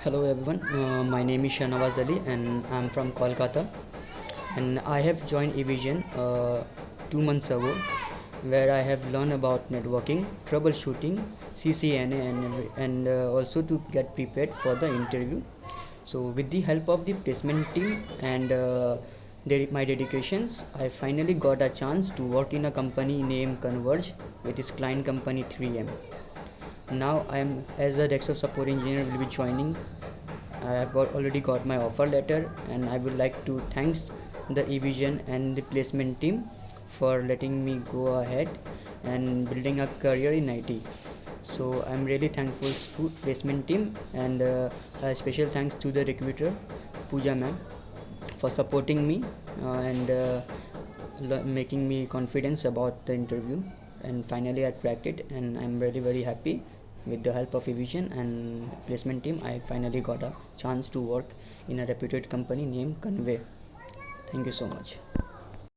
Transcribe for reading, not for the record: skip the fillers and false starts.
Hello everyone, my name is Shahnawaz Ali and I'm from Kolkata, and I have joined Evision 2 months ago, where I have learned about networking, troubleshooting, CCNA, and also to get prepared for the interview. So with the help of the placement team and my dedications, I finally got a chance to work in a company named Converge with its client company 3M. Now I am as a desktop support engineer will be joining. I have already got my offer letter, and I would like to thanks the Evision and the placement team for letting me go ahead and building a career in IT. So I'm really thankful to placement team, and a special thanks to the recruiter Pooja ma'am for supporting me and making me confidence about the interview. And finally I cracked it, and I'm really very happy. With the help of Evision and placement team, I finally got a chance to work in a reputed company named Convey. Thank you so much.